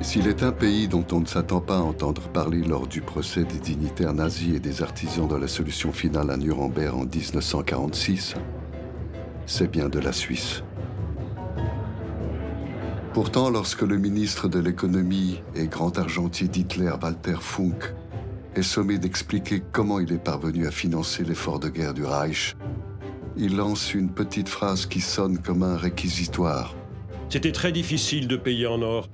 S'il est un pays dont on ne s'attend pas à entendre parler lors du procès des dignitaires nazis et des artisans de la solution finale à Nuremberg en 1946, c'est bien de la Suisse. Pourtant, lorsque le ministre de l'économie et grand argentier d'Hitler, Walter Funk, est sommé d'expliquer comment il est parvenu à financer l'effort de guerre du Reich, il lance une petite phrase qui sonne comme un réquisitoire. C'était très difficile de payer en or,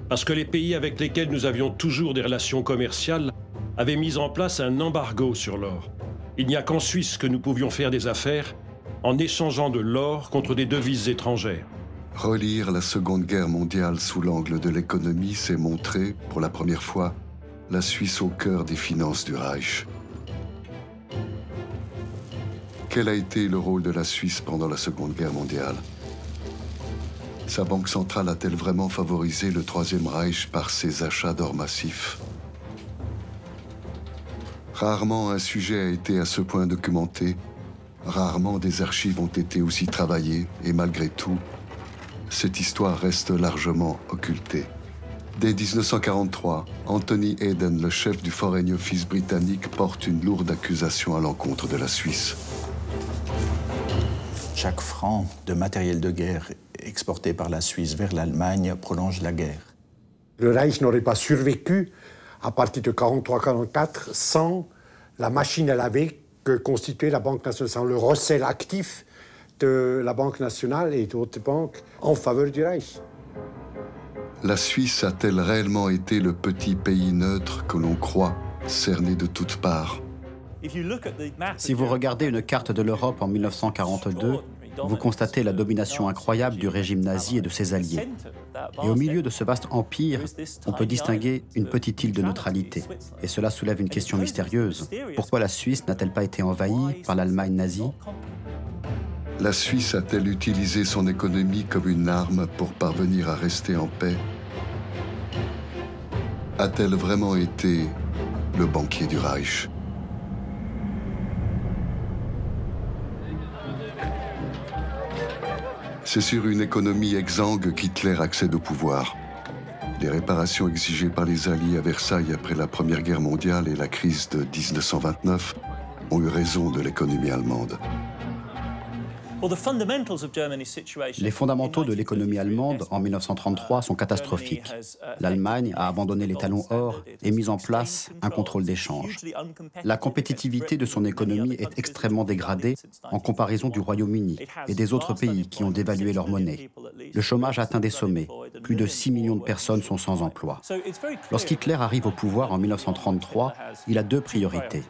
parce que les pays avec lesquels nous avions toujours des relations commerciales avaient mis en place un embargo sur l'or. Il n'y a qu'en Suisse que nous pouvions faire des affaires en échangeant de l'or contre des devises étrangères. Relire la Seconde Guerre mondiale sous l'angle de l'économie, c'est montrer, pour la première fois, la Suisse au cœur des finances du Reich. Quel a été le rôle de la Suisse pendant la Seconde Guerre mondiale? Sa banque centrale a-t-elle vraiment favorisé le Troisième Reich par ses achats d'or massifs? Rarement un sujet a été à ce point documenté, rarement des archives ont été aussi travaillées, et malgré tout, cette histoire reste largement occultée. Dès 1943, Anthony Eden, le chef du Foreign Office britannique, porte une lourde accusation à l'encontre de la Suisse. Chaque franc de matériel de guerre exporté par la Suisse vers l'Allemagne prolonge la guerre. Le Reich n'aurait pas survécu à partir de 1943-1944 sans la machine à laver que constituait la Banque nationale, sans le recel actif de la Banque nationale et d'autres banques en faveur du Reich. La Suisse a-t-elle réellement été le petit pays neutre que l'on croit, cerné de toutes parts? Si vous regardez une carte de l'Europe en 1942, vous constatez la domination incroyable du régime nazi et de ses alliés. Et au milieu de ce vaste empire, on peut distinguer une petite île de neutralité. Et cela soulève une question mystérieuse. Pourquoi la Suisse n'a-t-elle pas été envahie par l'Allemagne nazie? La Suisse a-t-elle utilisé son économie comme une arme pour parvenir à rester en paix? A-t-elle vraiment été le banquier du Reich? C'est sur une économie exsangue qu'Hitler accède au pouvoir. Les réparations exigées par les Alliés à Versailles après la Première Guerre mondiale et la crise de 1929 ont eu raison de l'économie allemande. Les fondamentaux de l'économie allemande en 1933 sont catastrophiques. L'Allemagne a abandonné les talons or et mis en place un contrôle d'échange. La compétitivité de son économie est extrêmement dégradée en comparaison du Royaume-Uni et des autres pays qui ont dévalué leur monnaie. Le chômage atteint des sommets. Plus de 6 millions de personnes sont sans emploi. Lorsqu'Hitler arrive au pouvoir en 1933, il a deux priorités.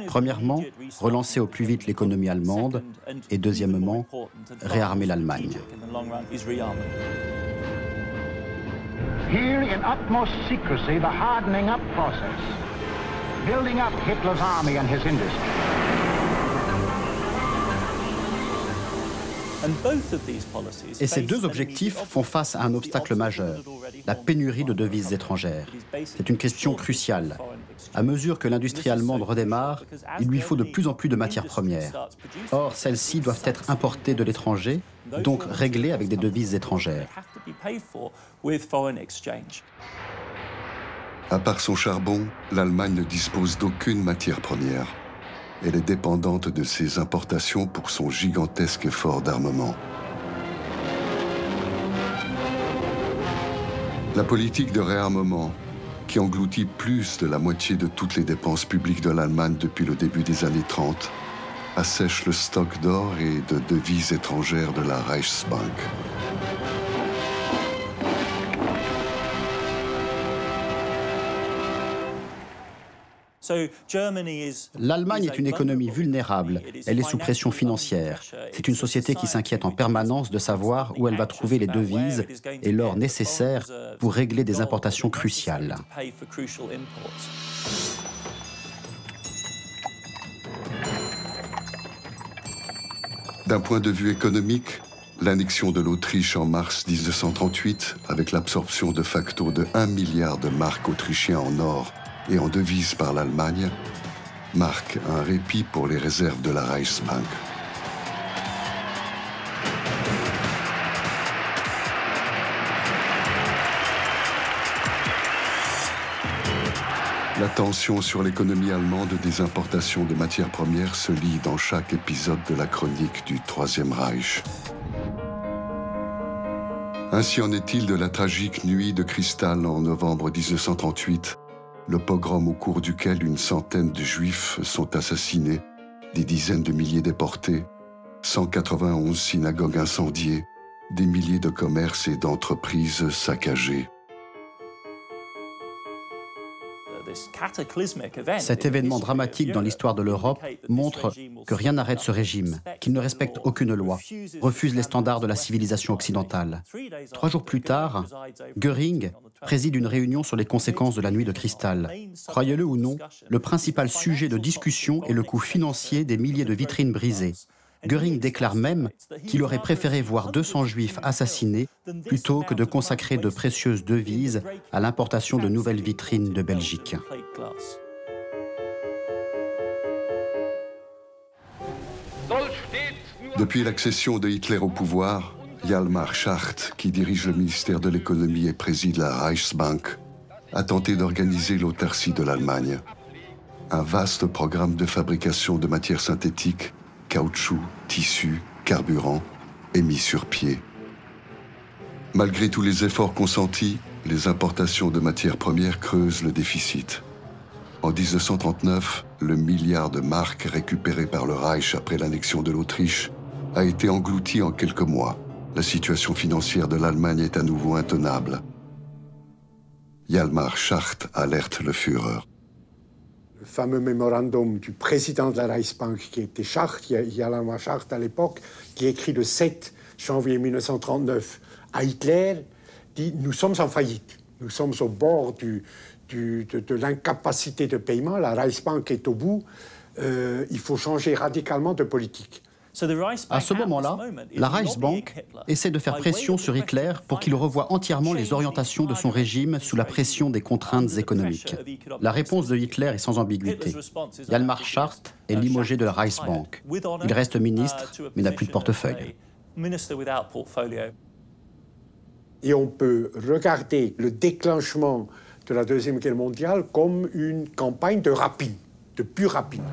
Premièrement, relancer au plus vite l'économie allemande et deuxièmement, réarmer l'Allemagne. Here, in utmost secrecy, the hardening up process, building up Hitler's army and his industry. Et ces deux objectifs font face à un obstacle majeur, la pénurie de devises étrangères. C'est une question cruciale. À mesure que l'industrie allemande redémarre, il lui faut de plus en plus de matières premières. Or, celles-ci doivent être importées de l'étranger, donc réglées avec des devises étrangères. À part son charbon, l'Allemagne ne dispose d'aucune matière première. Elle est dépendante de ses importations pour son gigantesque effort d'armement. La politique de réarmement, qui engloutit plus de la moitié de toutes les dépenses publiques de l'Allemagne depuis le début des années 30, assèche le stock d'or et de devises étrangères de la Reichsbank. L'Allemagne est une économie vulnérable, elle est sous pression financière. C'est une société qui s'inquiète en permanence de savoir où elle va trouver les devises et l'or nécessaires pour régler des importations cruciales. D'un point de vue économique, l'annexion de l'Autriche en mars 1938, avec l'absorption de facto de 1 milliard de marks autrichiens en or et en devises par l'Allemagne, marque un répit pour les réserves de la Reichsbank. La tension sur l'économie allemande des importations de matières premières se lit dans chaque épisode de la chronique du Troisième Reich. Ainsi en est-il de la tragique nuit de cristal en novembre 1938, le pogrom au cours duquel une centaine de Juifs sont assassinés, des dizaines de milliers déportés, 191 synagogues incendiées, des milliers de commerces et d'entreprises saccagées. Cet événement dramatique dans l'histoire de l'Europe montre que rien n'arrête ce régime, qu'il ne respecte aucune loi, refuse les standards de la civilisation occidentale. 3 jours plus tard, Göring préside une réunion sur les conséquences de la nuit de cristal. Croyez-le ou non, le principal sujet de discussion est le coût financier des milliers de vitrines brisées. Göring déclare même qu'il aurait préféré voir 200 juifs assassinés plutôt que de consacrer de précieuses devises à l'importation de nouvelles vitrines de Belgique. Depuis l'accession de Hitler au pouvoir, Hjalmar Schacht, qui dirige le ministère de l'économie et préside la Reichsbank, a tenté d'organiser l'autarcie de l'Allemagne. Un vaste programme de fabrication de matières synthétiques, caoutchouc, tissu, carburant, est mis sur pied. Malgré tous les efforts consentis, les importations de matières premières creusent le déficit. En 1939, le milliard de marks récupéré par le Reich après l'annexion de l'Autriche a été englouti en quelques mois. La situation financière de l'Allemagne est à nouveau intenable. Hjalmar Schacht alerte le Führer. Le fameux mémorandum du président de la Reichsbank, qui était Schacht, Hjalmar Schacht à l'époque, qui écrit le 7 janvier 1939 à Hitler, dit « Nous sommes en faillite, nous sommes au bord de l'incapacité de paiement, la Reichsbank est au bout, il faut changer radicalement de politique ». À ce moment-là, la Reichsbank essaie de faire pression sur Hitler pour qu'il revoie entièrement les orientations de son régime sous la pression des contraintes économiques. La réponse de Hitler est sans ambiguïté. Hjalmar Schacht est limogé de la Reichsbank. Il reste ministre, mais n'a plus de portefeuille. Et on peut regarder le déclenchement de la Deuxième Guerre mondiale comme une campagne de rapine, de pure rapine.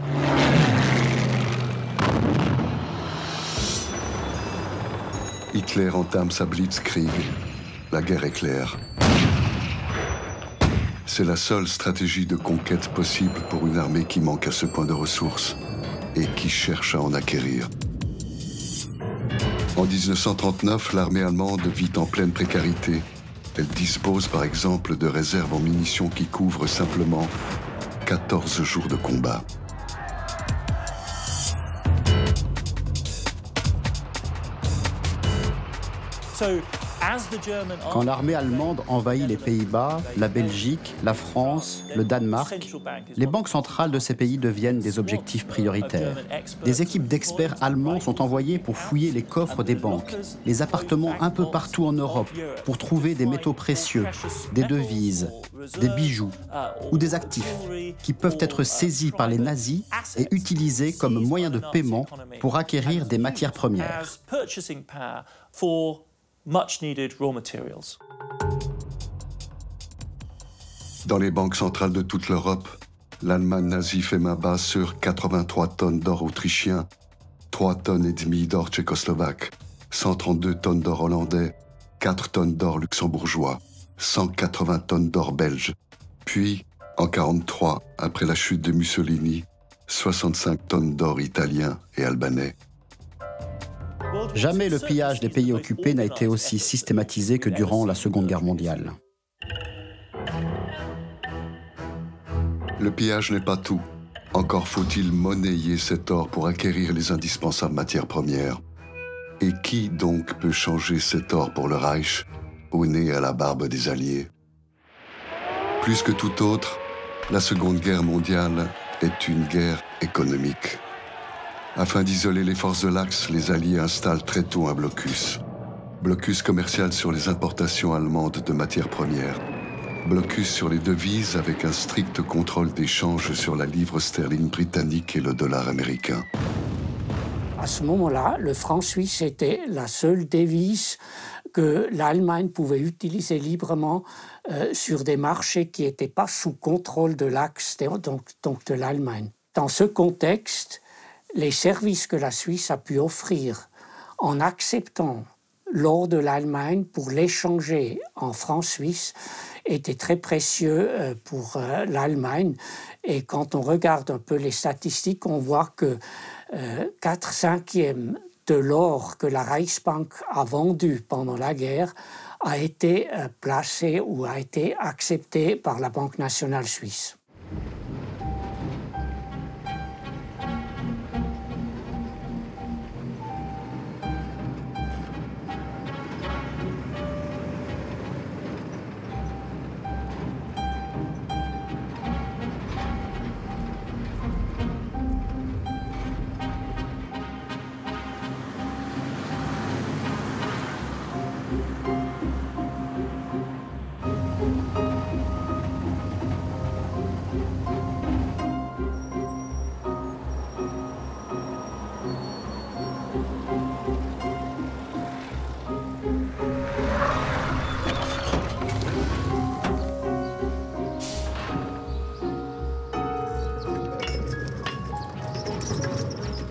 Hitler entame sa blitzkrieg. La guerre est claire. C'est la seule stratégie de conquête possible pour une armée qui manque à ce point de ressources et qui cherche à en acquérir. En 1939, l'armée allemande vit en pleine précarité. Elle dispose par exemple de réserves en munitions qui couvrent simplement 14 jours de combat. Quand l'armée allemande envahit les Pays-Bas, la Belgique, la France, le Danemark, les banques centrales de ces pays deviennent des objectifs prioritaires. Des équipes d'experts allemands sont envoyées pour fouiller les coffres des banques, les appartements un peu partout en Europe, pour trouver des métaux précieux, des devises, des bijoux ou des actifs qui peuvent être saisis par les nazis et utilisés comme moyen de paiement pour acquérir des matières premières. Dans les banques centrales de toute l'Europe, l'Allemagne nazie fait main basse sur 83 tonnes d'or autrichien, 3 tonnes et demie d'or tchécoslovaque, 132 tonnes d'or hollandais, 4 tonnes d'or luxembourgeois, 180 tonnes d'or belge. Puis, en 1943, après la chute de Mussolini, 65 tonnes d'or italien et albanais. Jamais le pillage des pays occupés n'a été aussi systématisé que durant la Seconde Guerre mondiale. Le pillage n'est pas tout. Encore faut-il monnayer cet or pour acquérir les indispensables matières premières. Et qui donc peut changer cet or pour le Reich, au nez à la barbe des Alliés? Plus que tout autre, la Seconde Guerre mondiale est une guerre économique. Afin d'isoler les forces de l'Axe, les Alliés installent très tôt un blocus. Blocus commercial sur les importations allemandes de matières premières. Blocus sur les devises avec un strict contrôle d'échange sur la livre sterling britannique et le dollar américain. À ce moment-là, le franc suisse était la seule devise que l'Allemagne pouvait utiliser librement sur des marchés qui n'étaient pas sous contrôle de l'Axe, donc de l'Allemagne. Dans ce contexte, les services que la Suisse a pu offrir en acceptant l'or de l'Allemagne pour l'échanger en francs suisses étaient très précieux pour l'Allemagne. Et quand on regarde un peu les statistiques, on voit que 4/5 de l'or que la Reichsbank a vendu pendant la guerre a été placé ou a été accepté par la Banque nationale suisse.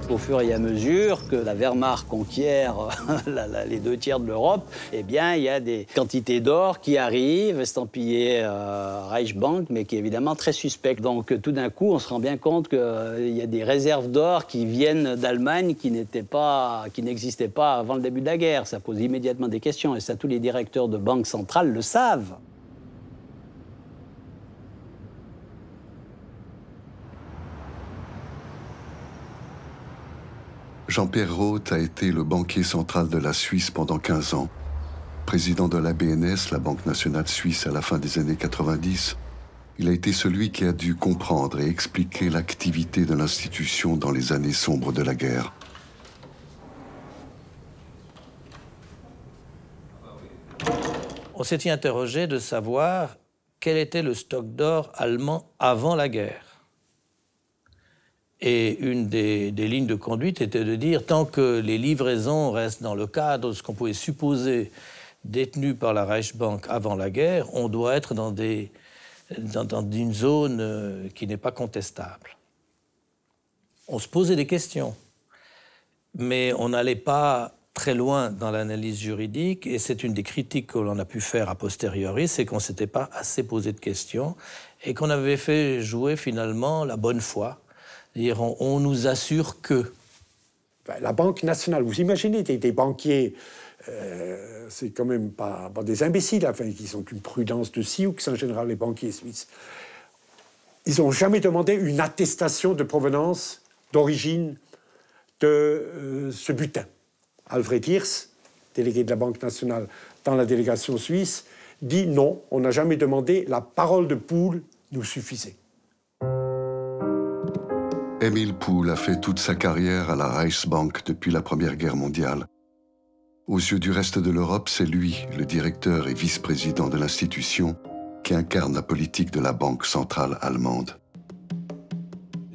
Au fur et à mesure que la Wehrmacht conquiert les 2/3 de l'Europe, eh bien, il y a des quantités d'or qui arrivent, estampillées Reichsbank, mais qui est évidemment très suspectes. Donc, tout d'un coup, on se rend bien compte qu'il y a des réserves d'or qui viennent d'Allemagne qui n'existaient pas avant le début de la guerre. Ça pose immédiatement des questions, et ça, tous les directeurs de banques centrales le savent. Jean-Pierre Roth a été le banquier central de la Suisse pendant 15 ans. Président de la BNS, la Banque nationale suisse, à la fin des années 90, il a été celui qui a dû comprendre et expliquer l'activité de l'institution dans les années sombres de la guerre. On s'était interrogé de savoir quel était le stock d'or allemand avant la guerre. Et une des lignes de conduite était de dire, tant que les livraisons restent dans le cadre de ce qu'on pouvait supposer détenu par la Reichsbank avant la guerre, on doit être dans une zone qui n'est pas contestable. On se posait des questions, mais on n'allait pas très loin dans l'analyse juridique, et c'est une des critiques que l'on a pu faire a posteriori, c'est qu'on ne s'était pas assez posé de questions, et qu'on avait fait jouer finalement la bonne foi. C'est-à-dire, on nous assure que... La Banque nationale, vous imaginez, des banquiers, c'est quand même pas des imbéciles, enfin, qui ont une prudence de Sioux, en général, les banquiers suisses. Ils n'ont jamais demandé une attestation de provenance, d'origine de ce butin. Alfred Hirsch, délégué de la Banque nationale dans la délégation suisse, dit non, on n'a jamais demandé, la parole de Poul nous suffisait. Emil Poul a fait toute sa carrière à la Reichsbank depuis la Première Guerre mondiale. Aux yeux du reste de l'Europe, c'est lui, le directeur et vice-président de l'institution, qui incarne la politique de la Banque centrale allemande.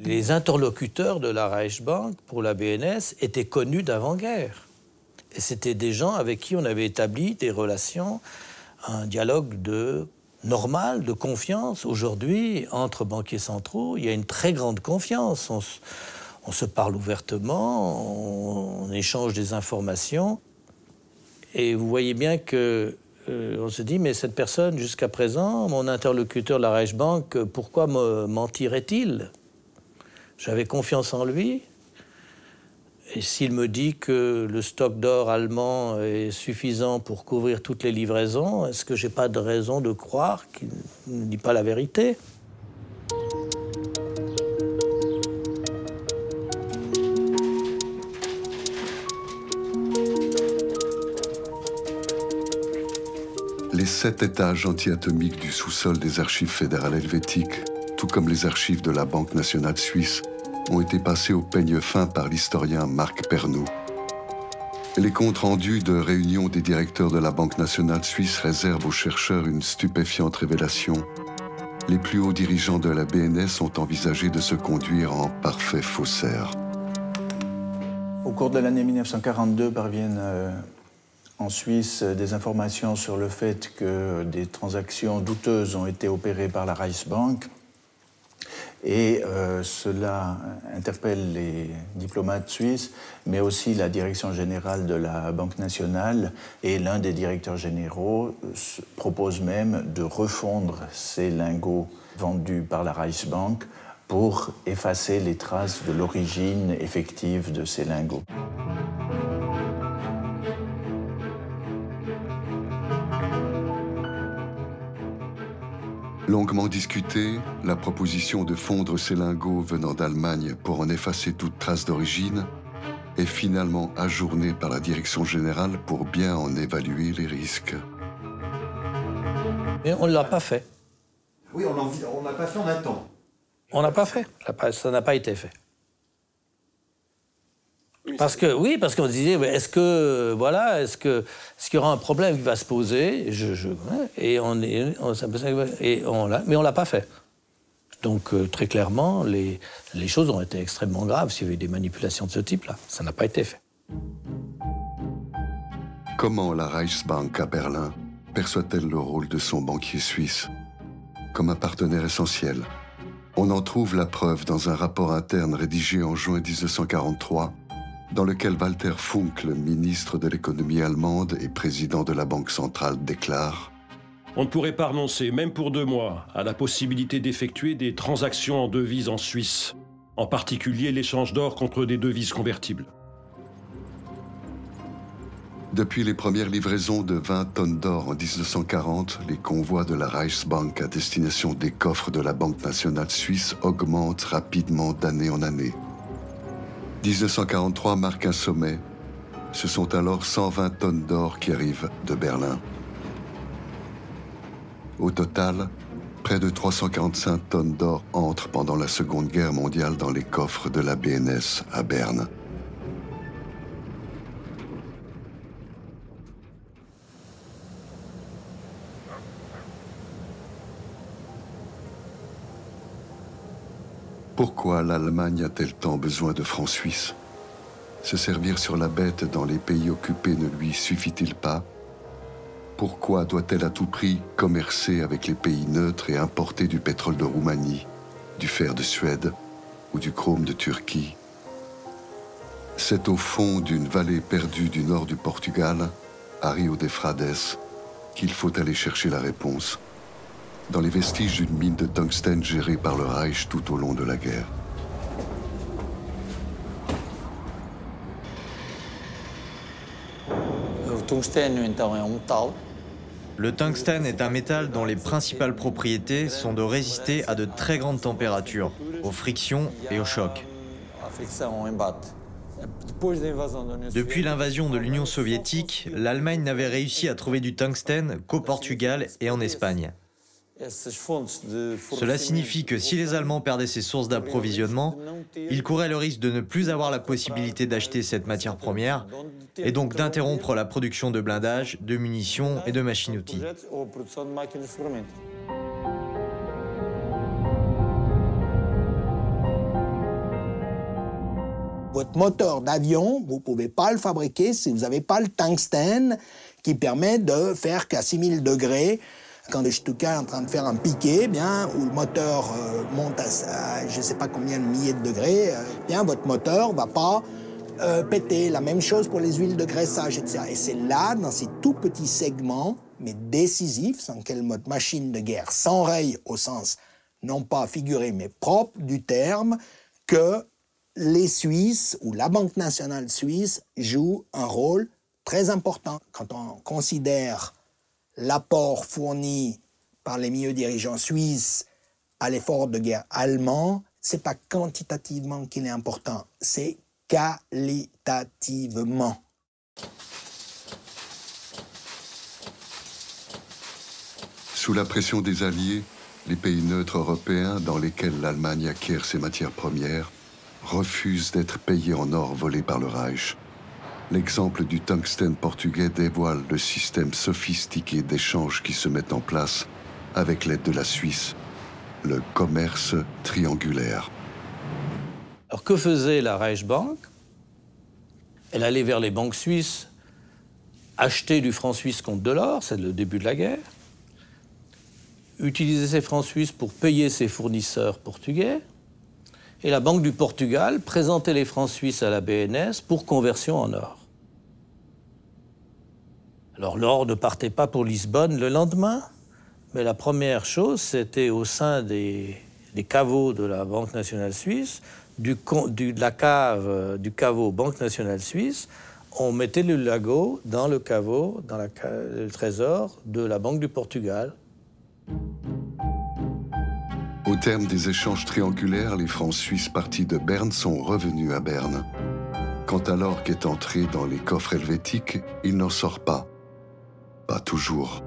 Les interlocuteurs de la Reichsbank pour la BNS étaient connus d'avant-guerre. Et c'était des gens avec qui on avait établi des relations, un dialogue normal, de confiance. Aujourd'hui, entre banquiers centraux, il y a une très grande confiance. On se parle ouvertement, on échange des informations. Et vous voyez bien que on se dit, mais cette personne, jusqu'à présent, mon interlocuteur de la Reichsbank, pourquoi me mentirait-il? J'avais confiance en lui. Et s'il me dit que le stock d'or allemand est suffisant pour couvrir toutes les livraisons, est-ce que j'ai pas de raison de croire qu'il ne dit pas la vérité? Les 7 étages anti-atomiques du sous-sol des archives fédérales helvétiques, tout comme les archives de la Banque nationale suisse, ont été passés au peigne fin par l'historien Marc Pernoud. Les comptes rendus de réunions des directeurs de la Banque nationale suisse réservent aux chercheurs une stupéfiante révélation. Les plus hauts dirigeants de la BNS ont envisagé de se conduire en parfaits faussaires. Au cours de l'année 1942 parviennent en Suisse des informations sur le fait que des transactions douteuses ont été opérées par la Reichsbank. Et cela interpelle les diplomates suisses, mais aussi la direction générale de la Banque nationale. Et l'un des directeurs généraux propose même de refondre ces lingots vendus par la Reichsbank pour effacer les traces de l'origine effective de ces lingots. Longuement discutée, la proposition de fondre ces lingots venant d'Allemagne pour en effacer toute trace d'origine est finalement ajournée par la direction générale pour bien en évaluer les risques. Mais on ne l'a pas fait. Oui, on n'a pas fait, on attend. On n'a pas fait. Ça n'a pas été fait. Parce qu'on se disait, est-ce qu'il y aura un problème qui va se poser? Mais on l'a pas fait. Donc, très clairement, les choses ont été extrêmement graves s'il y avait eu des manipulations de ce type-là. Ça n'a pas été fait. Comment la Reichsbank à Berlin perçoit-elle le rôle de son banquier suisse? Comme un partenaire essentiel. On en trouve la preuve dans un rapport interne rédigé en juin 1943, dans lequel Walter Funk, le ministre de l'économie allemande et président de la Banque centrale, déclare « On ne pourrait pas renoncer, même pour 2 mois, à la possibilité d'effectuer des transactions en devises en Suisse, en particulier l'échange d'or contre des devises convertibles. » Depuis les premières livraisons de 20 tonnes d'or en 1940, les convois de la Reichsbank à destination des coffres de la Banque nationale suisse augmentent rapidement d'année en année. 1943 marque un sommet. Ce sont alors 120 tonnes d'or qui arrivent de Berlin. Au total, près de 345 tonnes d'or entrent pendant la Seconde Guerre mondiale dans les coffres de la BNS à Berne. Pourquoi l'Allemagne a-t-elle tant besoin de francs suisses? Se servir sur la bête dans les pays occupés ne lui suffit-il pas? Pourquoi doit-elle à tout prix commercer avec les pays neutres et importer du pétrole de Roumanie, du fer de Suède ou du chrome de Turquie? C'est au fond d'une vallée perdue du nord du Portugal, à Rio de Frades, qu'il faut aller chercher la réponse, dans les vestiges d'une mine de tungstène gérée par le Reich tout au long de la guerre. Le tungstène est un métal dont les principales propriétés sont de résister à de très grandes températures, aux frictions et aux chocs. Depuis l'invasion de l'Union soviétique, l'Allemagne n'avait réussi à trouver du tungstène qu'au Portugal et en Espagne. Cela signifie que si les Allemands perdaient ces sources d'approvisionnement, ils couraient le risque de ne plus avoir la possibilité d'acheter cette matière première et donc d'interrompre la production de blindage, de munitions et de machines-outils. Votre moteur d'avion, vous ne pouvez pas le fabriquer si vous n'avez pas le tungstène qui permet de faire qu'à 6000 degrés, quand le Stuka est en train de faire un piqué, bien, où le moteur monte à je ne sais pas combien de milliers de degrés, bien, votre moteur ne va pas péter. La même chose pour les huiles de graissage, etc. Et c'est là, dans ces tout petits segments, mais décisifs, sans lesquels votre machine de guerre s'enraye au sens, non pas figuré, mais propre du terme, que les Suisses, ou la Banque nationale suisse, jouent un rôle très important. Quand on considère l'apport fourni par les milieux dirigeants suisses à l'effort de guerre allemand, c'est pas quantitativement qu'il est important, c'est qualitativement. Sous la pression des Alliés, les pays neutres européens dans lesquels l'Allemagne acquiert ses matières premières refusent d'être payés en or volé par le Reich. L'exemple du tungstène portugais dévoile le système sophistiqué d'échange qui se met en place avec l'aide de la Suisse, le commerce triangulaire. Alors que faisait la Reichsbank? Elle allait vers les banques suisses acheter du franc suisse contre de l'or, c'est le début de la guerre, utiliser ces francs suisses pour payer ses fournisseurs portugais, et la Banque du Portugal présentait les francs suisses à la BNS pour conversion en or. Alors l'or ne partait pas pour Lisbonne le lendemain, mais la première chose, c'était au sein des caveaux de la Banque nationale suisse, du caveau Banque nationale suisse, on mettait le lago dans le caveau, dans le trésor de la Banque du Portugal. Au terme des échanges triangulaires, les francs suisses partis de Berne sont revenus à Berne. Quant à l'or qui est entré dans les coffres helvétiques, il n'en sort pas. Pas toujours.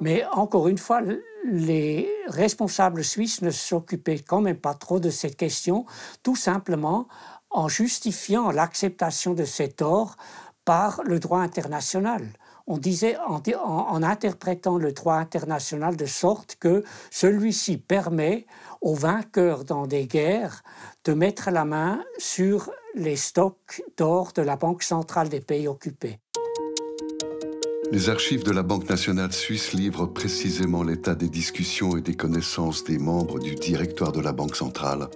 Mais encore une fois, les responsables suisses ne s'occupaient quand même pas trop de cette question, tout simplement en justifiant l'acceptation de cet or par le droit international. On disait en interprétant le droit international de sorte que celui-ci permet aux vainqueurs dans des guerres de mettre la main sur les stocks d'or de la Banque centrale des pays occupés. Les archives de la Banque nationale suisse livrent précisément l'état des discussions et des connaissances des membres du directoire de la Banque centrale.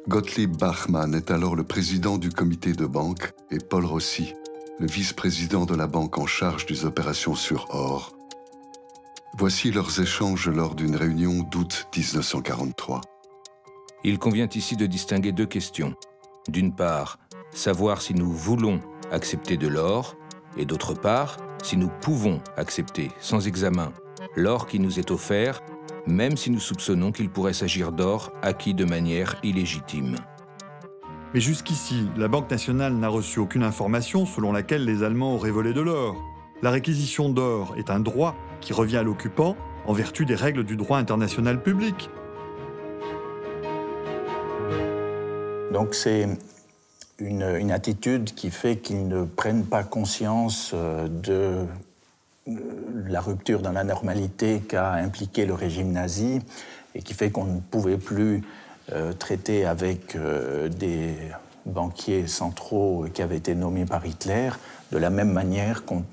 Gottlieb Bachmann est alors le président du comité de banque et Paul Rossi, le vice-président de la banque en charge des opérations sur or. Voici leurs échanges lors d'une réunion d'août 1943. Il convient ici de distinguer deux questions. D'une part, savoir si nous voulons accepter de l'or, et d'autre part, si nous pouvons accepter, sans examen, l'or qui nous est offert, même si nous soupçonnons qu'il pourrait s'agir d'or acquis de manière illégitime. Mais jusqu'ici, la Banque nationale n'a reçu aucune information selon laquelle les Allemands auraient volé de l'or. La réquisition d'or est un droit qui revient à l'occupant en vertu des règles du droit international public. Donc c'est une attitude qui fait qu'ils ne prennent pas conscience de la rupture dans la normalité qu'a impliqué le régime nazi et qui fait qu'on ne pouvait plus traiter avec des banquiers centraux qui avaient été nommés par Hitler de la même manière qu'on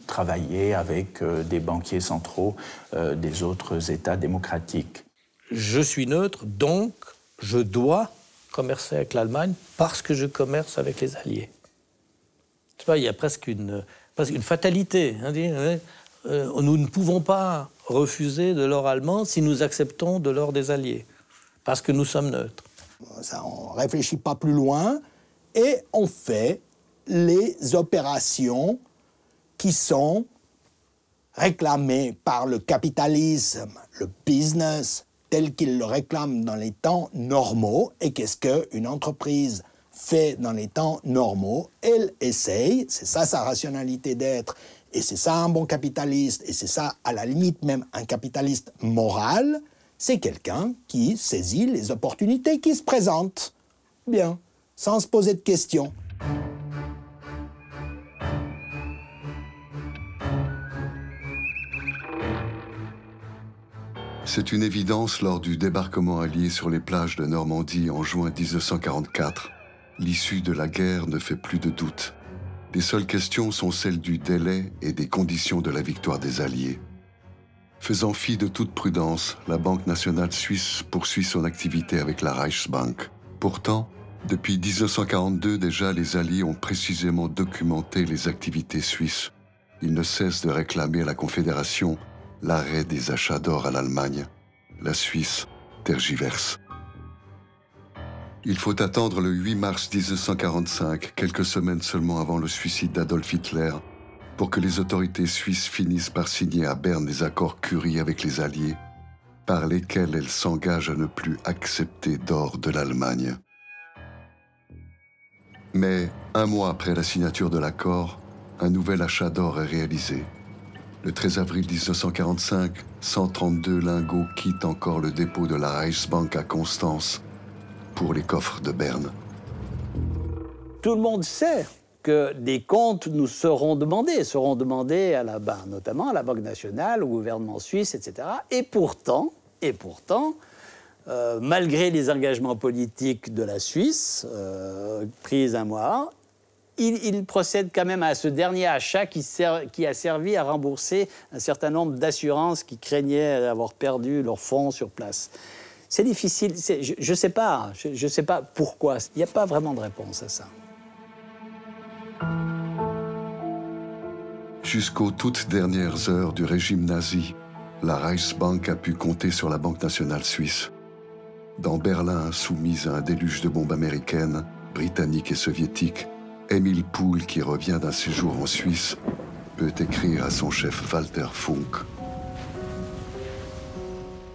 travaillait avec des banquiers centraux des autres États démocratiques. Je suis neutre, donc je dois commercer avec l'Allemagne parce que je commerce avec les Alliés. Tu vois, il y a presque une fatalité. Hein, nous ne pouvons pas refuser de l'or allemand si nous acceptons de l'or des Alliés, parce que nous sommes neutres. Ça, on ne réfléchit pas plus loin et on fait les opérations qui sont réclamées par le capitalisme, le business, tel qu'il le réclame dans les temps normaux. Et qu'est-ce qu'une entreprise fait dans les temps normaux? Elle essaye, c'est ça sa rationalité d'être, et c'est ça un bon capitaliste, et c'est ça à la limite même un capitaliste moral, c'est quelqu'un qui saisit les opportunités qui se présentent. Bien, sans se poser de questions. C'est une évidence lors du débarquement allié sur les plages de Normandie en juin 1944. L'issue de la guerre ne fait plus de doute. Les seules questions sont celles du délai et des conditions de la victoire des Alliés. Faisant fi de toute prudence, la Banque nationale suisse poursuit son activité avec la Reichsbank. Pourtant, depuis 1942 déjà, les Alliés ont précisément documenté les activités suisses. Ils ne cessent de réclamer à la Confédération l'arrêt des achats d'or à l'Allemagne. La Suisse tergiverse. Il faut attendre le 8 mars 1945, quelques semaines seulement avant le suicide d'Adolf Hitler, pour que les autorités suisses finissent par signer à Berne des accords Curie avec les Alliés, par lesquels elles s'engagent à ne plus accepter d'or de l'Allemagne. Mais, un mois après la signature de l'accord, un nouvel achat d'or est réalisé. Le 13 avril 1945, 132 lingots quittent encore le dépôt de la Reichsbank à Constance pour les coffres de Berne. Tout le monde sait que des comptes nous seront demandés à notamment à la Banque nationale, au gouvernement suisse, etc. Et pourtant, malgré les engagements politiques de la Suisse, pris un mois, il procède quand même à ce dernier achat qui a servi à rembourser un certain nombre d'assurances qui craignaient d'avoir perdu leurs fonds sur place. C'est difficile, je ne sais pas, je sais pas pourquoi, il n'y a pas vraiment de réponse à ça. Jusqu'aux toutes dernières heures du régime nazi, la Reichsbank a pu compter sur la Banque nationale suisse. Dans Berlin, soumise à un déluge de bombes américaines, britanniques et soviétiques, Émile Poul, qui revient d'un séjour en Suisse, peut écrire à son chef Walter Funk.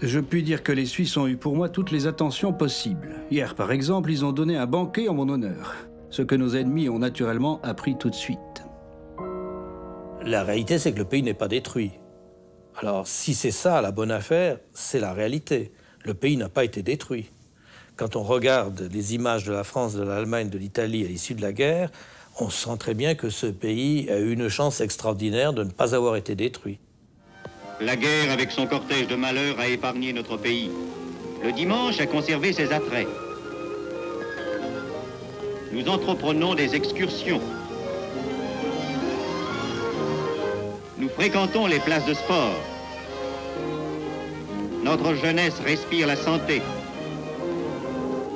Je puis dire que les Suisses ont eu pour moi toutes les attentions possibles. Hier, par exemple, ils ont donné un banquet en mon honneur, ce que nos ennemis ont naturellement appris tout de suite. La réalité, c'est que le pays n'est pas détruit. Alors, si c'est ça la bonne affaire, c'est la réalité. Le pays n'a pas été détruit. Quand on regarde les images de la France, de l'Allemagne, de l'Italie à l'issue de la guerre, on sent très bien que ce pays a eu une chance extraordinaire de ne pas avoir été détruit. La guerre, avec son cortège de malheurs, a épargné notre pays. Le dimanche a conservé ses attraits. Nous entreprenons des excursions. Nous fréquentons les places de sport. Notre jeunesse respire la santé.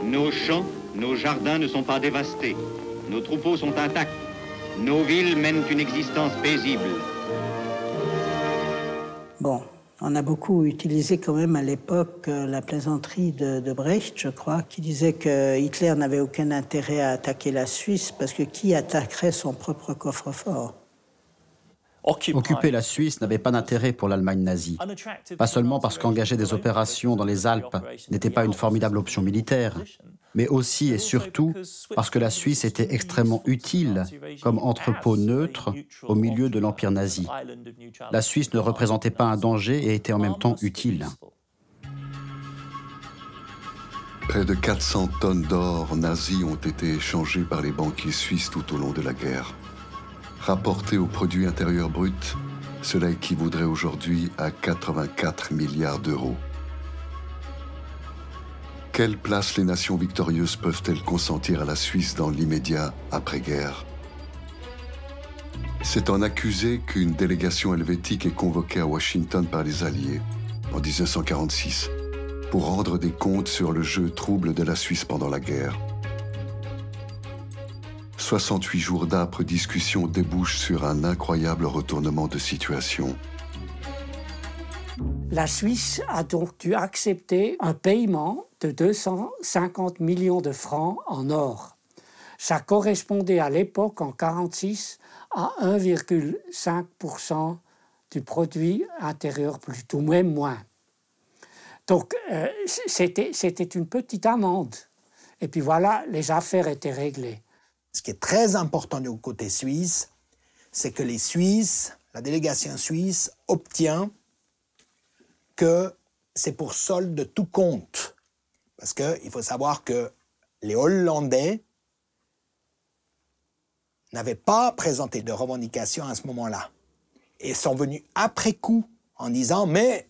Nos champs, nos jardins ne sont pas dévastés. Nos troupeaux sont intacts. Nos villes mènent une existence paisible. Bon, on a beaucoup utilisé quand même à l'époque la plaisanterie de Brecht, je crois, qui disait que Hitler n'avait aucun intérêt à attaquer la Suisse parce que qui attaquerait son propre coffre-fort ? Occuper la Suisse n'avait pas d'intérêt pour l'Allemagne nazie. Pas seulement parce qu'engager des opérations dans les Alpes n'était pas une formidable option militaire, mais aussi et surtout parce que la Suisse était extrêmement utile comme entrepôt neutre au milieu de l'Empire nazi. La Suisse ne représentait pas un danger et était en même temps utile. Près de 400 tonnes d'or nazis ont été échangées par les banquiers suisses tout au long de la guerre. Rapporté au produit intérieur brut, cela équivaudrait aujourd'hui à 84 milliards d'euros. Quelle place les nations victorieuses peuvent-elles consentir à la Suisse dans l'immédiat après-guerre? C'est en accusé qu'une délégation helvétique est convoquée à Washington par les Alliés, en 1946, pour rendre des comptes sur le jeu trouble de la Suisse pendant la guerre. 68 jours d'âpres discussions débouchent sur un incroyable retournement de situation. La Suisse a donc dû accepter un paiement de 250 millions de francs en or. Ça correspondait à l'époque, en 1946, à 1,5% du produit intérieur brut, ou même moins. Donc, c'était une petite amende. Et puis voilà, les affaires étaient réglées. Ce qui est très important du côté suisse, c'est que les Suisses, la délégation suisse, obtient que c'est pour solde de tout compte. Parce qu'il faut savoir que les Hollandais n'avaient pas présenté de revendication à ce moment-là. Et sont venus après coup en disant « mais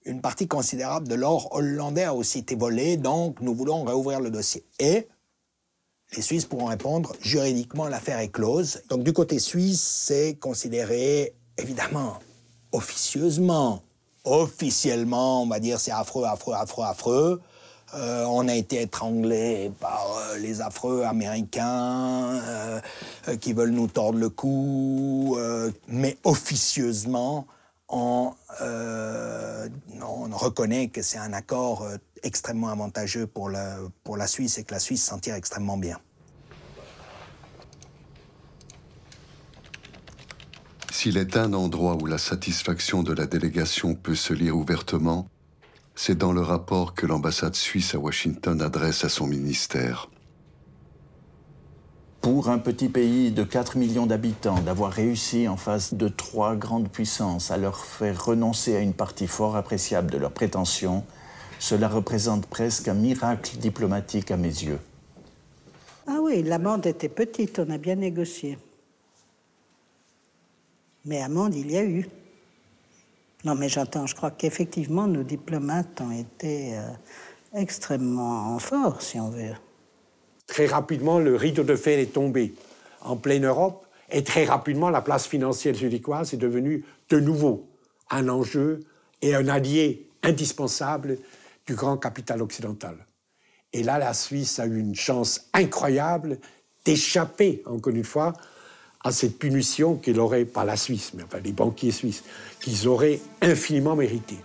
une partie considérable de l'or hollandais a aussi été volée, donc nous voulons réouvrir le dossier ». Et les Suisses pourront répondre « juridiquement, l'affaire est close ». Donc du côté suisse, c'est considéré, évidemment, officieusement, officiellement, on va dire c'est affreux, affreux, affreux, affreux. On a été étranglés par les affreux américains qui veulent nous tordre le cou, mais officieusement, on reconnaît que c'est un accord extrêmement avantageux pour la Suisse et que la Suisse s'en tire extrêmement bien. S'il est un endroit où la satisfaction de la délégation peut se lire ouvertement, c'est dans le rapport que l'ambassade suisse à Washington adresse à son ministère. Pour un petit pays de 4 millions d'habitants, d'avoir réussi en face de 3 grandes puissances à leur faire renoncer à une partie fort appréciable de leurs prétentions, cela représente presque un miracle diplomatique à mes yeux. Ah oui, l'amende était petite, on a bien négocié. Mais amende, il y a eu. Non, mais j'entends, je crois qu'effectivement, nos diplomates ont été extrêmement fort, si on veut. Très rapidement, le rideau de fer est tombé en pleine Europe et très rapidement, la place financière zurichoise est devenue de nouveau un enjeu et un allié indispensable du grand capital occidental. Et là, la Suisse a eu une chance incroyable d'échapper, encore une fois, à cette punition qu'il aurait, pas la Suisse, mais enfin les banquiers suisses, qu'ils auraient infiniment mérité.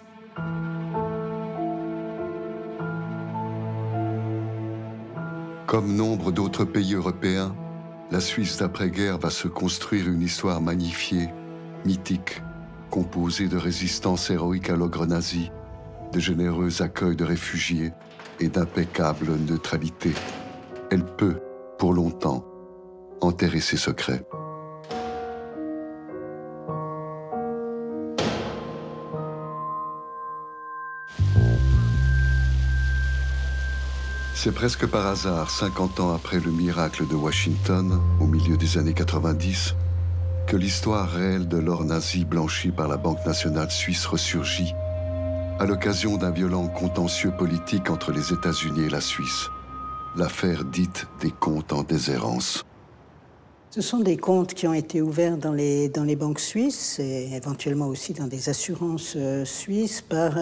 Comme nombre d'autres pays européens, la Suisse d'après-guerre va se construire une histoire magnifiée, mythique, composée de résistance héroïque à l'ogre nazi, de généreux accueils de réfugiés et d'impeccable neutralité. Elle peut, pour longtemps, enterrer ses secrets. C'est presque par hasard, 50 ans après le miracle de Washington, au milieu des années 90, que l'histoire réelle de l'or nazi blanchi par la Banque nationale suisse ressurgit à l'occasion d'un violent contentieux politique entre les États-Unis et la Suisse, l'affaire dite des comptes en déshérence. Ce sont des comptes qui ont été ouverts dans les banques suisses et éventuellement aussi dans des assurances suisses par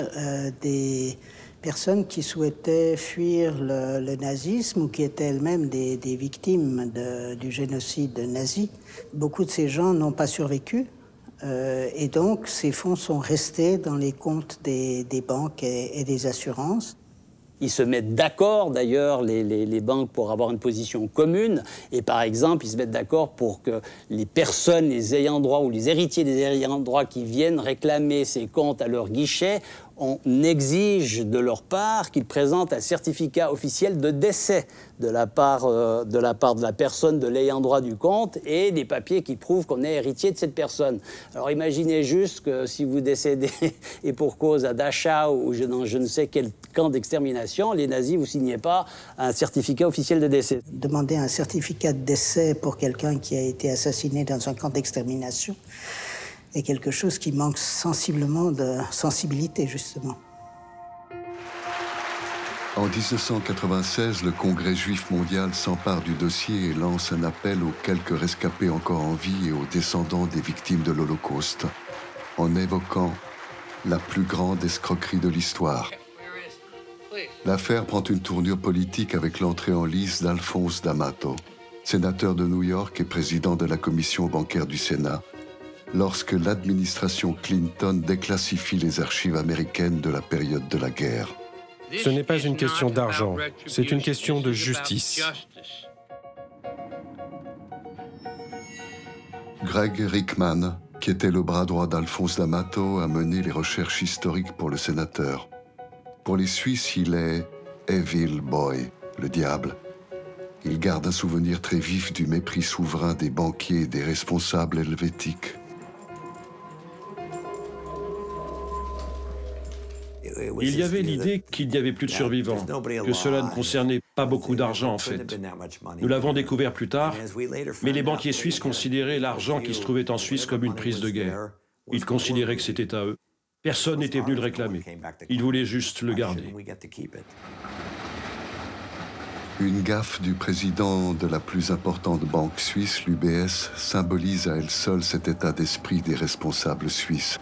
des personnes qui souhaitaient fuir le nazisme ou qui étaient elles-mêmes des victimes du génocide nazi. Beaucoup de ces gens n'ont pas survécu et donc ces fonds sont restés dans les comptes des banques et des assurances. Ils se mettent d'accord, d'ailleurs, les banques, pour avoir une position commune. Et par exemple, ils se mettent d'accord pour que les personnes, les ayants droit ou les héritiers des ayants droit qui viennent réclamer ces comptes à leur guichet, on exige de leur part qu'ils présentent un certificat officiel de décès de la part de la personne de l'ayant droit du compte et des papiers qui prouvent qu'on est héritier de cette personne. Alors imaginez juste que si vous décédez et pour cause d'achat ou dans je ne sais quel camp d'extermination, les nazis, vous ne signez pas un certificat officiel de décès. Demander un certificat de décès pour quelqu'un qui a été assassiné dans un camp d'extermination est quelque chose qui manque sensiblement de sensibilité, justement. En 1996, le Congrès juif mondial s'empare du dossier et lance un appel aux quelques rescapés encore en vie et aux descendants des victimes de l'Holocauste, en évoquant la plus grande escroquerie de l'histoire. L'affaire prend une tournure politique avec l'entrée en lice d'Alphonse D'Amato, sénateur de New York et président de la commission bancaire du Sénat, lorsque l'administration Clinton déclassifie les archives américaines de la période de la guerre. Ce n'est pas une question d'argent, c'est une question de justice. Greg Rickman, qui était le bras droit d'Alphonse D'Amato, a mené les recherches historiques pour le sénateur. Pour les Suisses, il est Evil Boy, le diable. Il garde un souvenir très vif du mépris souverain des banquiers et des responsables helvétiques. Il y avait l'idée qu'il n'y avait plus de survivants, que cela ne concernait pas beaucoup d'argent en fait. Nous l'avons découvert plus tard, mais les banquiers suisses considéraient l'argent qui se trouvait en Suisse comme une prise de guerre. Ils considéraient que c'était à eux. Personne n'était venu le réclamer. Ils voulaient juste le garder. Une gaffe du président de la plus importante banque suisse, l'UBS, symbolise à elle seule cet état d'esprit des responsables suisses.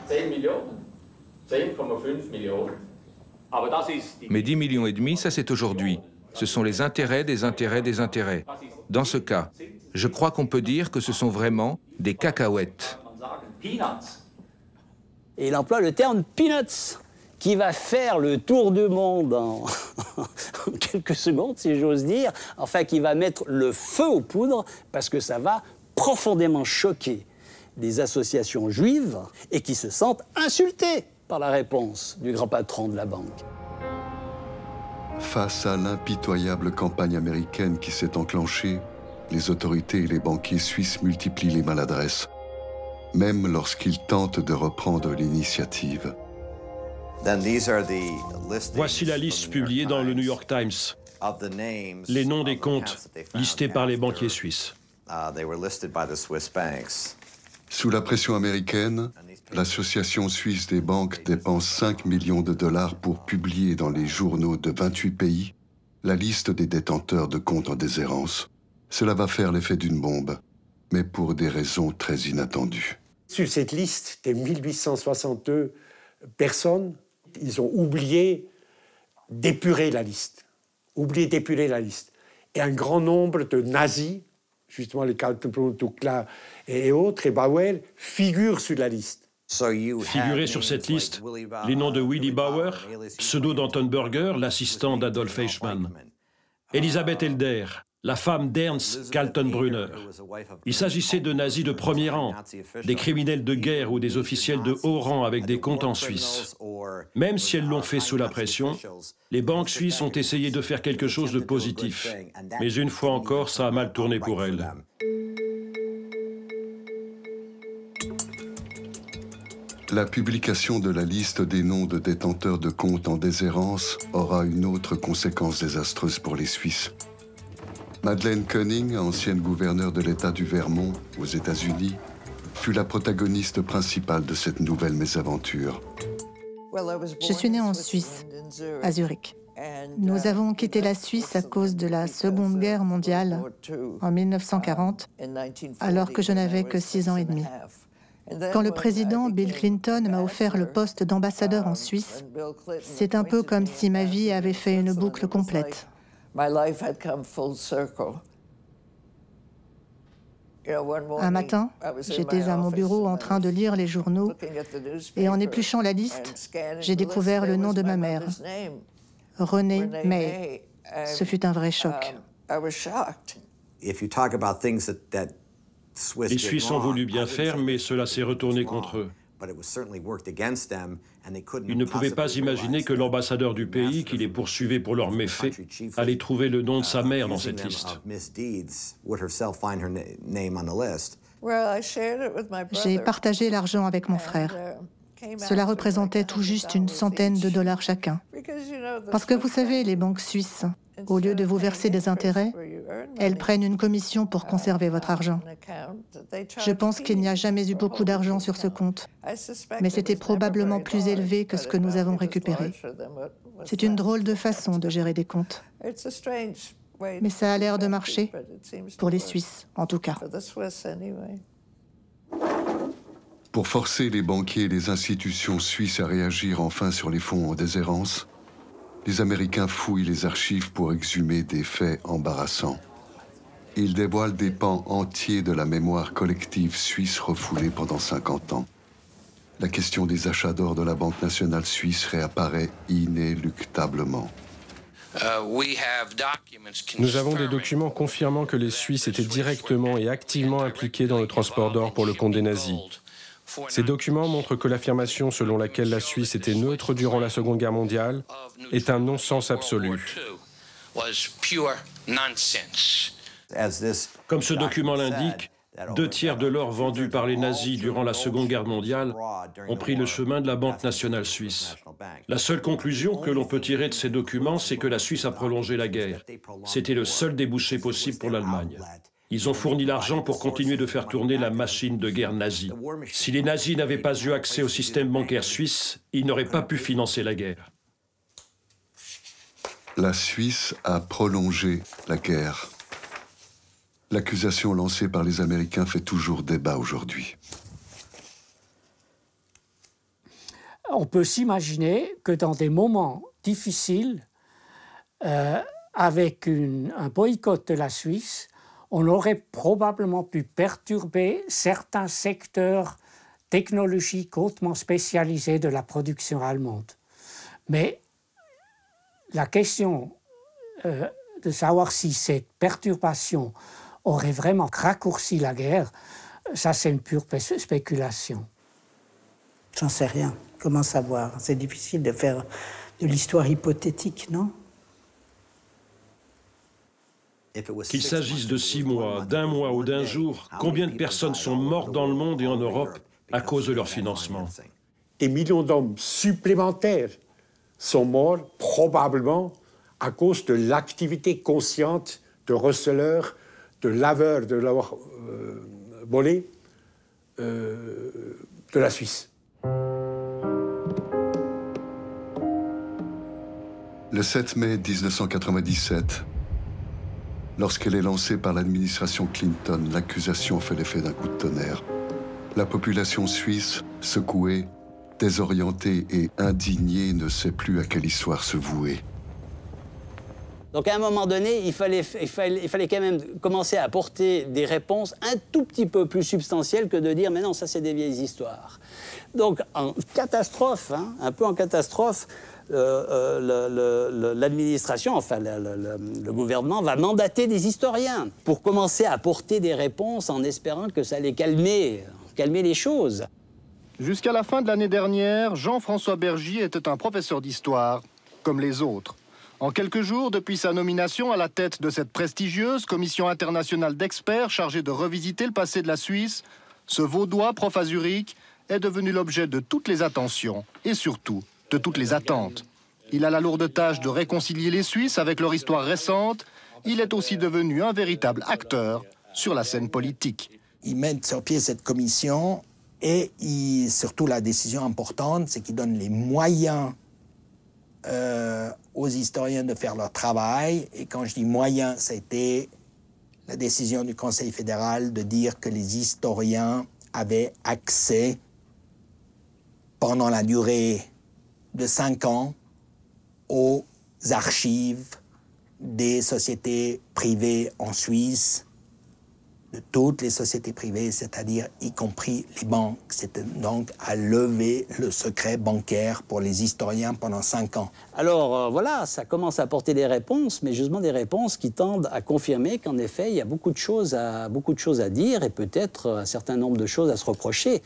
10 millions. Mais 10,5 millions, ça c'est aujourd'hui. Ce sont les intérêts des intérêts des intérêts. Dans ce cas, je crois qu'on peut dire que ce sont vraiment des cacahuètes. Et il emploie le terme « peanuts », qui va faire le tour du monde en quelques secondes, si j'ose dire, enfin qui va mettre le feu aux poudres, parce que ça va profondément choquer des associations juives et qui se sentent insultées par la réponse du grand patron de la banque. Face à l'impitoyable campagne américaine qui s'est enclenchée, les autorités et les banquiers suisses multiplient les maladresses, même lorsqu'ils tentent de reprendre l'initiative. Voici la liste publiée dans le New York Times. Les noms des comptes listés par les banquiers suisses. Sous la pression américaine, l'Association suisse des banques dépense 5 millions de dollars pour publier dans les journaux de 28 pays la liste des détenteurs de comptes en déshérence. Cela va faire l'effet d'une bombe, mais pour des raisons très inattendues. Sur cette liste des 1862 personnes, ils ont oublié d'épurer la liste. Et un grand nombre de nazis, justement les Kaltenbrunner, Tukla et autres, et Bauer, figurent sur la liste. Figuraient sur cette liste les noms de Willy Bauer, pseudo d'Anton Burger, l'assistant d'Adolf Eichmann, Elisabeth Elder, la femme d'Ernst Kaltenbrunner. Il s'agissait de nazis de premier rang, des criminels de guerre ou des officiels de haut rang avec des comptes en Suisse. Même si elles l'ont fait sous la pression, les banques suisses ont essayé de faire quelque chose de positif. Mais une fois encore, ça a mal tourné pour elles. La publication de la liste des noms de détenteurs de comptes en déshérence aura une autre conséquence désastreuse pour les Suisses. Madeleine Koenig, ancienne gouverneure de l'État du Vermont aux États-Unis, fut la protagoniste principale de cette nouvelle mésaventure. Je suis née en Suisse, à Zurich. Nous avons quitté la Suisse à cause de la Seconde Guerre mondiale en 1940, alors que je n'avais que 6 ans et demi. Quand le président Bill Clinton m'a offert le poste d'ambassadeur en Suisse, c'est un peu comme si ma vie avait fait une boucle complète. Un matin, j'étais à mon bureau en train de lire les journaux et en épluchant la liste, j'ai découvert le nom de ma mère, Renée May. Ce fut un vrai choc. Les Suisses ont voulu bien faire, mais cela s'est retourné contre eux. Ils ne pouvaient pas imaginer que l'ambassadeur du pays, qui les poursuivait pour leurs méfaits, allait trouver le nom de sa mère dans cette liste. J'ai partagé l'argent avec mon frère. Cela représentait tout juste une centaine de dollars chacun. Parce que vous savez, les banques suisses, au lieu de vous verser des intérêts, elles prennent une commission pour conserver votre argent. Je pense qu'il n'y a jamais eu beaucoup d'argent sur ce compte, mais c'était probablement plus élevé que ce que nous avons récupéré. C'est une drôle de façon de gérer des comptes. Mais ça a l'air de marcher, pour les Suisses en tout cas. Pour forcer les banquiers et les institutions suisses à réagir enfin sur les fonds en déshérence, les Américains fouillent les archives pour exhumer des faits embarrassants. Ils dévoilent des pans entiers de la mémoire collective suisse refoulée pendant 50 ans. La question des achats d'or de la Banque nationale suisse réapparaît inéluctablement. Nous avons des documents confirmant que les Suisses étaient directement et activement impliqués dans le transport d'or pour le compte des nazis. Ces documents montrent que l'affirmation selon laquelle la Suisse était neutre durant la Seconde Guerre mondiale est un non-sens absolu. Comme ce document l'indique, 2 tiers de l'or vendu par les nazis durant la Seconde Guerre mondiale ont pris le chemin de la Banque nationale suisse. La seule conclusion que l'on peut tirer de ces documents, c'est que la Suisse a prolongé la guerre. C'était le seul débouché possible pour l'Allemagne. Ils ont fourni l'argent pour continuer de faire tourner la machine de guerre nazie. Si les nazis n'avaient pas eu accès au système bancaire suisse, ils n'auraient pas pu financer la guerre. La Suisse a prolongé la guerre. L'accusation lancée par les Américains fait toujours débat aujourd'hui. On peut s'imaginer que dans des moments difficiles, avec un boycott de la Suisse, on aurait probablement pu perturber certains secteurs technologiques hautement spécialisés de la production allemande. Mais la question de savoir si cette perturbation aurait vraiment raccourci la guerre, ça c'est une pure spéculation. J'en sais rien. Comment savoir? C'est difficile de faire de l'histoire hypothétique, non? Qu'il s'agisse de 6 mois, d'1 mois ou d'1 jour, combien de personnes sont mortes dans le monde et en Europe à cause de leur financement? Des millions d'hommes supplémentaires sont morts probablement à cause de l'activité consciente de receleurs, de laveurs de l'or volé de la Suisse. Le 7 mai 1997, lorsqu'elle est lancée par l'administration Clinton, l'accusation fait l'effet d'un coup de tonnerre. La population suisse, secouée, désorientée et indignée, ne sait plus à quelle histoire se vouer. Donc à un moment donné, il fallait quand même commencer à apporter des réponses un tout petit peu plus substantielles que de dire « mais non, ça c'est des vieilles histoires ». Donc en catastrophe, un peu en catastrophe, l'administration, enfin le gouvernement va mandater des historiens pour commencer à apporter des réponses en espérant que ça allait calmer les choses. Jusqu'à la fin de l'année dernière, Jean-François Bergier était un professeur d'histoire, comme les autres. En quelques jours, depuis sa nomination à la tête de cette prestigieuse commission internationale d'experts chargée de revisiter le passé de la Suisse, ce Vaudois, prof à Zurich, est devenu l'objet de toutes les attentions et surtout de toutes les attentes. Il a la lourde tâche de réconcilier les Suisses avec leur histoire récente. Il est aussi devenu un véritable acteur sur la scène politique. Il met sur pied cette commission et surtout la décision importante, c'est qu'il donne les moyens aux historiens de faire leur travail. Et quand je dis moyens, c'était la décision du Conseil fédéral de dire que les historiens avaient accès pendant la durée de 5 ans aux archives des sociétés privées en Suisse, de toutes les sociétés privées, c'est-à-dire y compris les banques. C'était donc à lever le secret bancaire pour les historiens pendant 5 ans. Alors voilà, ça commence à apporter des réponses, mais justement des réponses qui tendent à confirmer qu'en effet, il y a beaucoup de choses à dire et peut-être un certain nombre de choses à se reprocher.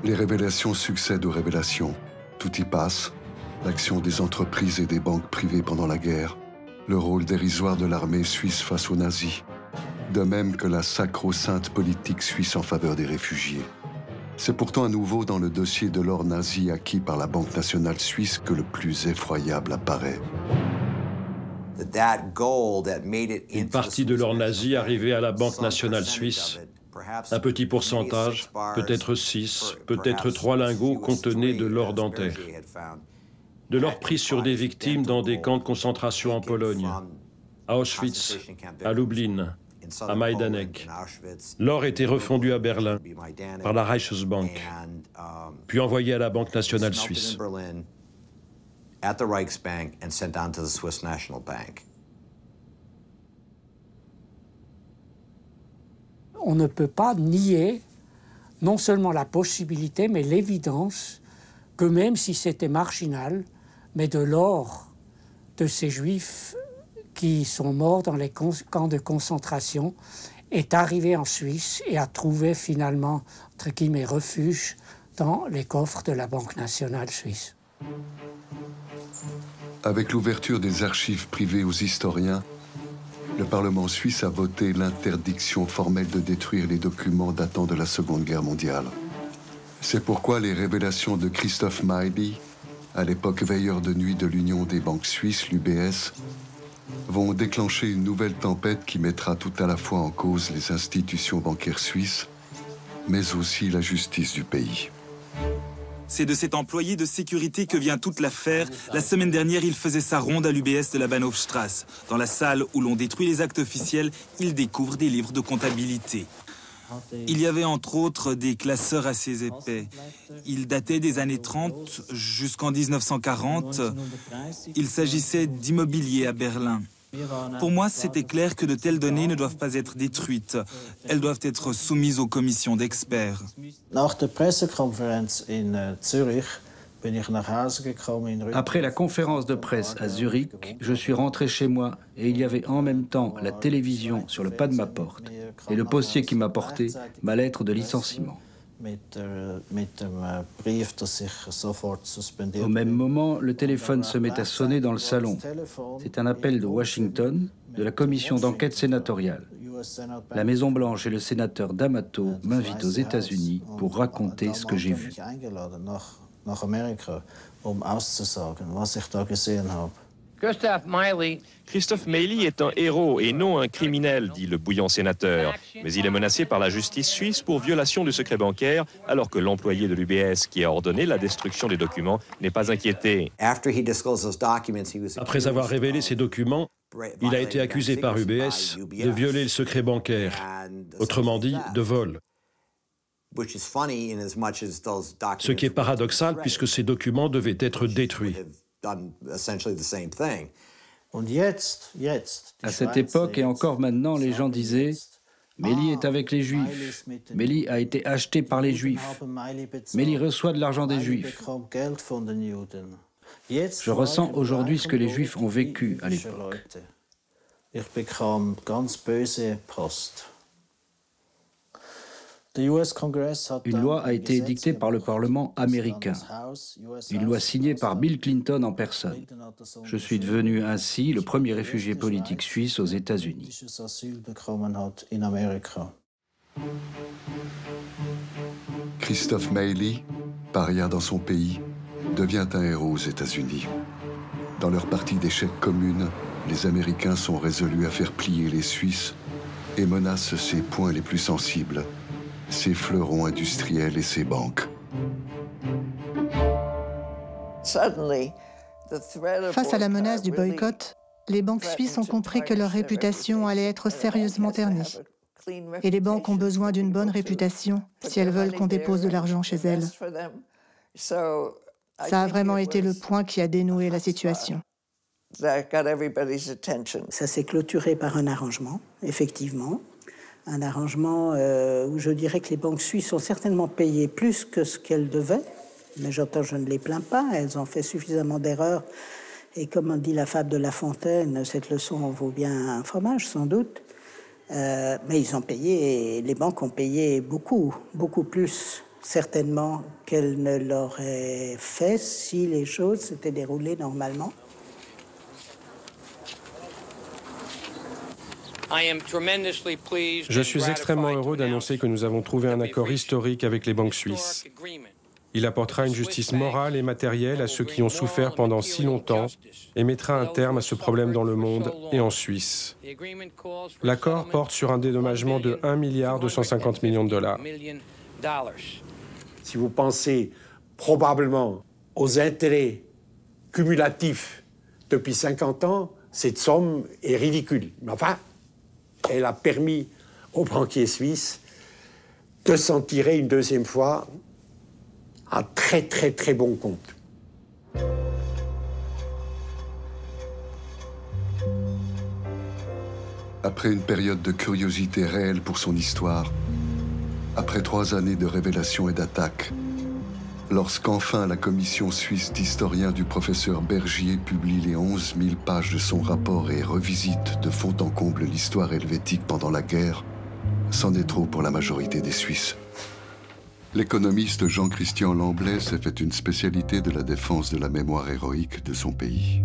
Les révélations succèdent aux révélations. Tout y passe. L'action des entreprises et des banques privées pendant la guerre, le rôle dérisoire de l'armée suisse face aux nazis, de même que la sacro-sainte politique suisse en faveur des réfugiés. C'est pourtant à nouveau dans le dossier de l'or nazi acquis par la Banque nationale suisse que le plus effroyable apparaît. Une partie de l'or nazi arrivait à la Banque nationale suisse. Un petit pourcentage, peut-être 6, peut-être 3 lingots contenaient de l'or dentaire. De l'or pris sur des victimes dans des camps de concentration en Pologne, à Auschwitz, à Lublin, à Majdanek. L'or était refondu à Berlin par la Reichsbank, puis envoyé à la Banque nationale suisse. On ne peut pas nier non seulement la possibilité, mais l'évidence que même si c'était marginal, mais de l'or de ces Juifs qui sont morts dans les camps de concentration est arrivé en Suisse et a trouvé finalement, entre guillemets, refuge dans les coffres de la Banque nationale suisse. Avec l'ouverture des archives privées aux historiens, le Parlement suisse a voté l'interdiction formelle de détruire les documents datant de la Seconde Guerre mondiale. C'est pourquoi les révélations de Christoph Mailly, à l'époque veilleur de nuit de l'Union des banques suisses, l'UBS, vont déclencher une nouvelle tempête qui mettra tout à la fois en cause les institutions bancaires suisses, mais aussi la justice du pays. C'est de cet employé de sécurité que vient toute l'affaire. La semaine dernière, il faisait sa ronde à l'UBS de la Bahnhofstrasse. Dans la salle où l'on détruit les actes officiels, il découvre des livres de comptabilité. Il y avait entre autres des classeurs assez épais. Ils dataient des années 30 jusqu'en 1940. Il s'agissait d'immobilier à Berlin. Pour moi, c'était clair que de telles données ne doivent pas être détruites. Elles doivent être soumises aux commissions d'experts. Après la conférence de presse à Zurich, je suis rentré chez moi et il y avait en même temps la télévision sur le pas de ma porte et le postier qui m'apportait ma lettre de licenciement. Au même moment, le téléphone se met à sonner dans le salon. C'est un appel de Washington, de la commission d'enquête sénatoriale. La Maison-Blanche et le sénateur D'Amato m'invitent aux États-Unis pour raconter ce que j'ai vu. Christophe Meili est un héros et non un criminel, dit le bouillant sénateur. Mais il est menacé par la justice suisse pour violation du secret bancaire, alors que l'employé de l'UBS qui a ordonné la destruction des documents n'est pas inquiété. Après avoir révélé ces documents, il a été accusé par UBS de violer le secret bancaire, autrement dit, de vol. Ce qui est paradoxal puisque ces documents devaient être détruits. À cette époque et encore maintenant, les gens disaient « Meili est avec les Juifs, Meili a été acheté par les Juifs, Meili reçoit de l'argent des Juifs ». Je ressens aujourd'hui ce que les Juifs ont vécu à l'époque. Une loi a été édictée par le Parlement américain, une loi signée par Bill Clinton en personne. Je suis devenu ainsi le premier réfugié politique suisse aux États-Unis. Christophe Meili, paria dans son pays, devient un héros aux États-Unis. Dans leur partie d'échecs commune, les Américains sont résolus à faire plier les Suisses et menacent ses points les plus sensibles, ses fleurons industriels et ses banques. Face à la menace du boycott, les banques suisses ont compris que leur réputation allait être sérieusement ternie. Et les banques ont besoin d'une bonne réputation si elles veulent qu'on dépose de l'argent chez elles. Ça a vraiment été le point qui a dénoué la situation. Ça s'est clôturé par un arrangement, effectivement. Un arrangement où je dirais que les banques suisses ont certainement payé plus que ce qu'elles devaient, mais je ne les plains pas, elles ont fait suffisamment d'erreurs. Et comme on dit la fable de La Fontaine, cette leçon vaut bien un fromage, sans doute. Mais ils ont payé, les banques ont payé beaucoup, beaucoup plus, certainement, qu'elles ne l'auraient fait si les choses s'étaient déroulées normalement. Je suis extrêmement heureux d'annoncer que nous avons trouvé un accord historique avec les banques suisses. Il apportera une justice morale et matérielle à ceux qui ont souffert pendant si longtemps et mettra un terme à ce problème dans le monde et en Suisse. L'accord porte sur un dédommagement de 1,250 milliard. Si vous pensez probablement aux intérêts cumulatifs depuis 50 ans, cette somme est ridicule. Mais enfin, elle a permis aux banquiers suisses de s'en tirer une deuxième fois à très très très bon compte. Après une période de curiosité réelle pour son histoire, après 3 années de révélations et d'attaques, lorsqu'enfin la commission suisse d'historiens du professeur Bergier publie les 11 000 pages de son rapport et revisite de fond en comble l'histoire helvétique pendant la guerre, c'en est trop pour la majorité des Suisses. L'économiste Jean-Christian Lamblay s'est fait une spécialité de la défense de la mémoire héroïque de son pays.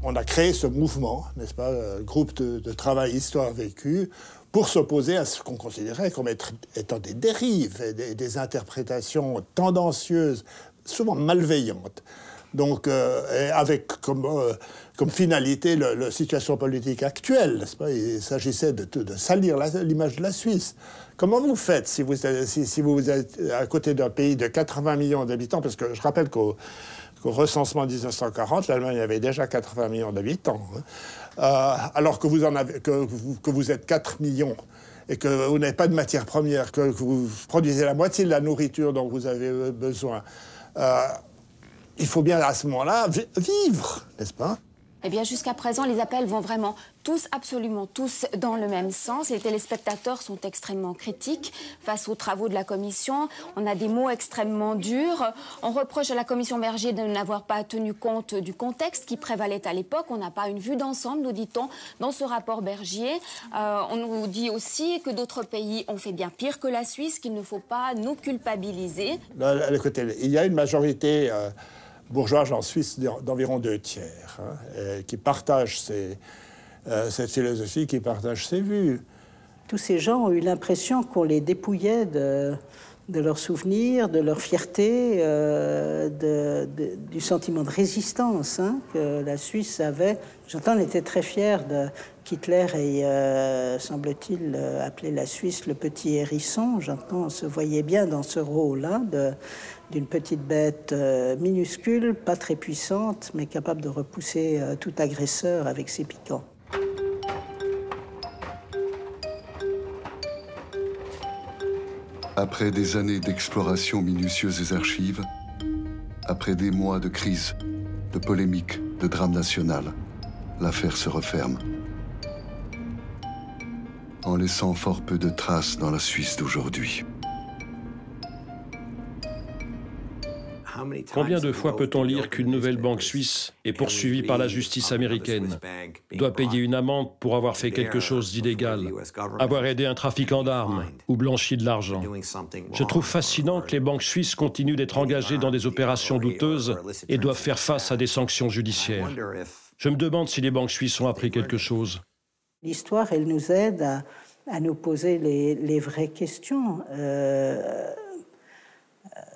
On a créé ce mouvement, n'est-ce pas, groupe de travail Histoire vécue, pour s'opposer à ce qu'on considérait comme étant des dérives, et des interprétations tendancieuses, souvent malveillantes. Donc, avec comme finalité la situation politique actuelle, n'est-ce pas? Il s'agissait de salir l'image de la Suisse. Comment vous faites si vous êtes à côté d'un pays de 80 millions d'habitants? Parce que je rappelle qu'au recensement 1940, l'Allemagne avait déjà 80 millions d'habitants. Alors que vous êtes 4 millions et que vous n'avez pas de matières premières, que vous produisez la moitié de la nourriture dont vous avez besoin, il faut bien à ce moment-là vivre, n'est-ce pas? Eh bien, jusqu'à présent, les appels vont vraiment tous, absolument tous, dans le même sens. Les téléspectateurs sont extrêmement critiques face aux travaux de la commission. On a des mots extrêmement durs. On reproche à la commission Bergier de n'avoir pas tenu compte du contexte qui prévalait à l'époque. On n'a pas une vue d'ensemble, nous dit-on, dans ce rapport Bergier. On nous dit aussi que d'autres pays ont fait bien pire que la Suisse, qu'il ne faut pas nous culpabiliser. Écoutez, il y a une majorité bourgeoise en Suisse d'environ 2 tiers, qui partagent cette philosophie, qui partagent ces vues. Tous ces gens ont eu l'impression qu'on les dépouillait de de leurs souvenirs, de leur fierté, du sentiment de résistance que la Suisse avait. J'entends, on était très fiers qu'Hitler ait, semble-t-il, appelé la Suisse le petit hérisson. J'entends, on se voyait bien dans ce rôle-là d'une petite bête minuscule, pas très puissante, mais capable de repousser tout agresseur avec ses piquants. Après des années d'exploration minutieuse des archives, après des mois de crise, de polémiques, de drame national, l'affaire se referme, en laissant fort peu de traces dans la Suisse d'aujourd'hui. Combien de fois peut-on lire qu'une nouvelle banque suisse est poursuivie par la justice américaine, doit payer une amende pour avoir fait quelque chose d'illégal, avoir aidé un trafiquant d'armes ou blanchi de l'argent? Je trouve fascinant que les banques suisses continuent d'être engagées dans des opérations douteuses et doivent faire face à des sanctions judiciaires. Je me demande si les banques suisses ont appris quelque chose. L'histoire, elle nous aide à nous poser les vraies questions.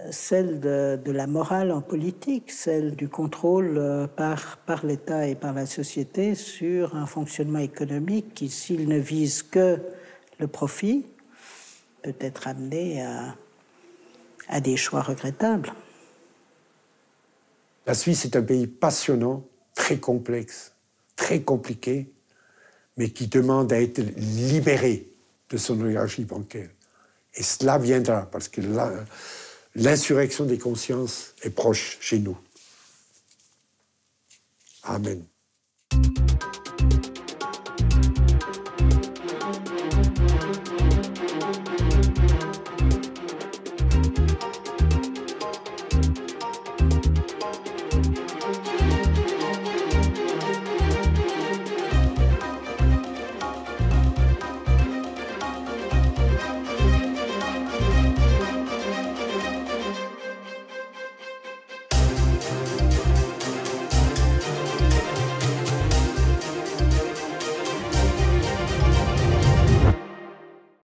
Celle de la morale en politique, celle du contrôle par l'État et par la société sur un fonctionnement économique qui, s'il ne vise que le profit, peut être amené à des choix regrettables. La Suisse est un pays passionnant, très complexe, très compliqué, mais qui demande à être libéré de son oligarchie bancaire. Et cela viendra, parce que là, l'insurrection des consciences est proche chez nous. Amen.